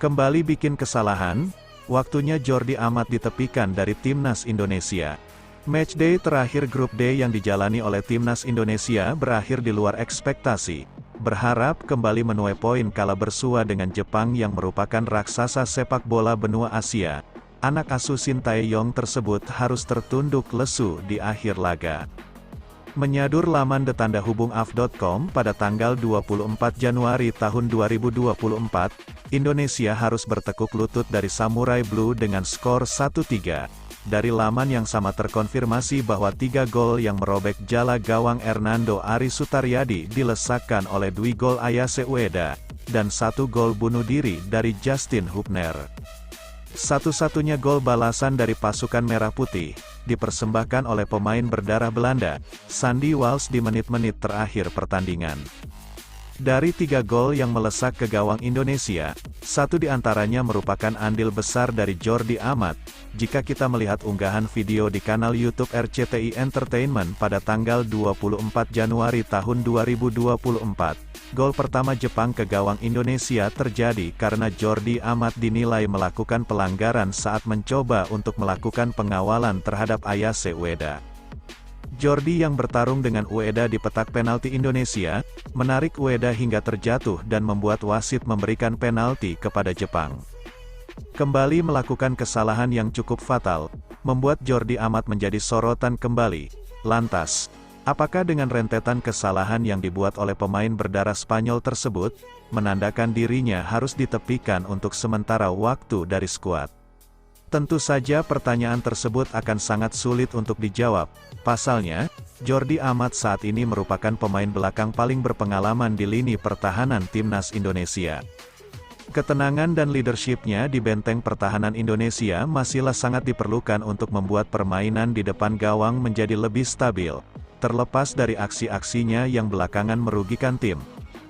Kembali bikin kesalahan, waktunya Jordi Amat ditepikan dari Timnas Indonesia. Matchday terakhir grup D yang dijalani oleh Timnas Indonesia berakhir di luar ekspektasi. Berharap kembali menuai poin kala bersua dengan Jepang yang merupakan raksasa sepak bola benua Asia. Anak asuh Shin Tae-yong tersebut harus tertunduk lesu di akhir laga. Menyadur laman detandahubungaf.com pada tanggal 24 Januari tahun 2024, Indonesia harus bertekuk lutut dari Samurai Blue dengan skor 1-3. Dari laman yang sama terkonfirmasi bahwa 3 gol yang merobek jala gawang Hernando Ari Sutaryadi dilesakkan oleh Dwi gol Ayase Ueda, dan 1 gol bunuh diri dari Justin Hubner. Satu-satunya gol balasan dari pasukan Merah Putih, dipersembahkan oleh pemain berdarah Belanda, Sandy Walsh di menit-menit terakhir pertandingan. Dari 3 gol yang melesak ke gawang Indonesia, 1 diantaranya merupakan andil besar dari Jordi Amat. Jika kita melihat unggahan video di kanal YouTube RCTI Entertainment pada tanggal 24 Januari tahun 2024, gol pertama Jepang ke gawang Indonesia terjadi karena Jordi Amat dinilai melakukan pelanggaran saat mencoba untuk melakukan pengawalan terhadap Ayase Ueda. Jordi yang bertarung dengan Ueda di petak penalti Indonesia, menarik Ueda hingga terjatuh dan membuat wasit memberikan penalti kepada Jepang. Kembali melakukan kesalahan yang cukup fatal, membuat Jordi Amat menjadi sorotan kembali. Lantas, apakah dengan rentetan kesalahan yang dibuat oleh pemain berdarah Spanyol tersebut, menandakan dirinya harus ditepikan untuk sementara waktu dari skuad? Tentu saja pertanyaan tersebut akan sangat sulit untuk dijawab. Pasalnya, Jordi Amat saat ini merupakan pemain belakang paling berpengalaman di lini pertahanan Timnas Indonesia. Ketenangan dan leadership-nya di benteng pertahanan Indonesia masihlah sangat diperlukan untuk membuat permainan di depan gawang menjadi lebih stabil, terlepas dari aksi-aksinya yang belakangan merugikan tim.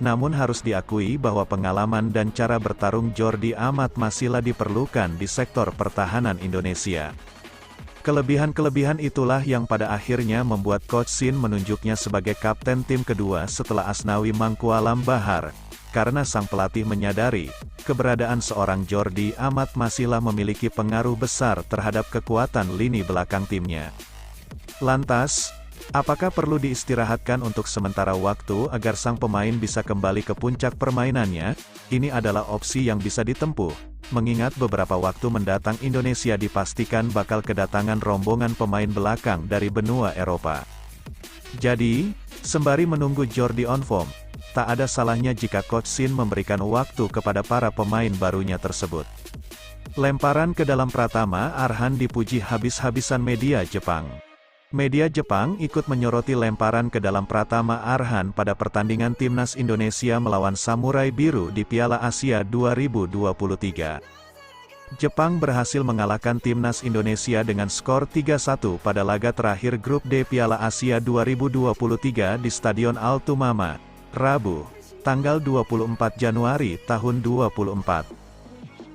Namun harus diakui bahwa pengalaman dan cara bertarung Jordi Amat masihlah diperlukan di sektor pertahanan Indonesia. Kelebihan-kelebihan itulah yang pada akhirnya membuat Coach Shin menunjuknya sebagai kapten tim kedua setelah Asnawi Mangkualam Bahar, karena sang pelatih menyadari, keberadaan seorang Jordi Amat masihlah memiliki pengaruh besar terhadap kekuatan lini belakang timnya. Lantas, apakah perlu diistirahatkan untuk sementara waktu agar sang pemain bisa kembali ke puncak permainannya? Ini adalah opsi yang bisa ditempuh, mengingat beberapa waktu mendatang Indonesia dipastikan bakal kedatangan rombongan pemain belakang dari benua Eropa. Jadi, sembari menunggu Jordi on form, tak ada salahnya jika Coach Shin memberikan waktu kepada para pemain barunya tersebut. Lemparan ke dalam Pratama Arhan dipuji habis-habisan media Jepang. Media Jepang ikut menyoroti lemparan ke dalam Pratama Arhan pada pertandingan Timnas Indonesia melawan Samurai Biru di Piala Asia 2023. Jepang berhasil mengalahkan Timnas Indonesia dengan skor 3-1 pada laga terakhir Grup D Piala Asia 2023 di Stadion Altumama, Rabu, tanggal 24 Januari tahun 2024.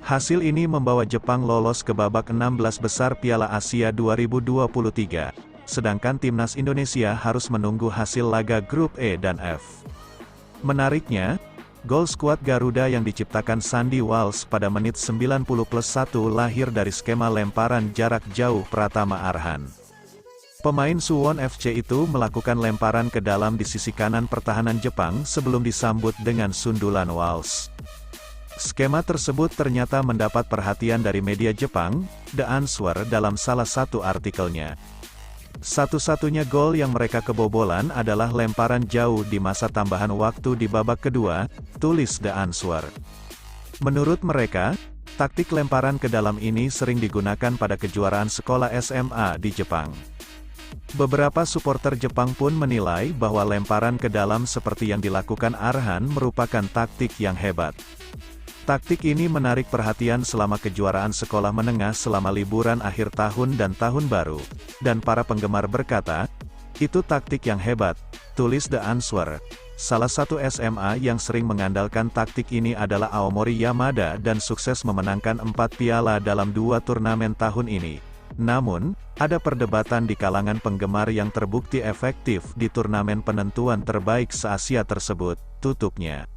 Hasil ini membawa Jepang lolos ke babak 16 besar Piala Asia 2023. Sedangkan Timnas Indonesia harus menunggu hasil laga Grup E dan F. Menariknya, gol skuad Garuda yang diciptakan Sandy Walsh pada menit 90+1 lahir dari skema lemparan jarak jauh Pratama Arhan. Pemain Suwon FC itu melakukan lemparan ke dalam di sisi kanan pertahanan Jepang sebelum disambut dengan sundulan Walsh. Skema tersebut ternyata mendapat perhatian dari media Jepang, The Answer dalam salah satu artikelnya. Satu-satunya gol yang mereka kebobolan adalah lemparan jauh di masa tambahan waktu di babak kedua, tulis The Answer. Menurut mereka, taktik lemparan ke dalam ini sering digunakan pada kejuaraan sekolah SMA di Jepang. Beberapa supporter Jepang pun menilai bahwa lemparan ke dalam seperti yang dilakukan Arhan merupakan taktik yang hebat. Taktik ini menarik perhatian selama kejuaraan sekolah menengah selama liburan akhir tahun dan tahun baru, dan para penggemar berkata, itu taktik yang hebat, tulis The Answer. Salah satu SMA yang sering mengandalkan taktik ini adalah Aomori Yamada dan sukses memenangkan 4 piala dalam 2 turnamen tahun ini. Namun, ada perdebatan di kalangan penggemar yang terbukti efektif di turnamen penentuan terbaik se-Asia tersebut, tutupnya.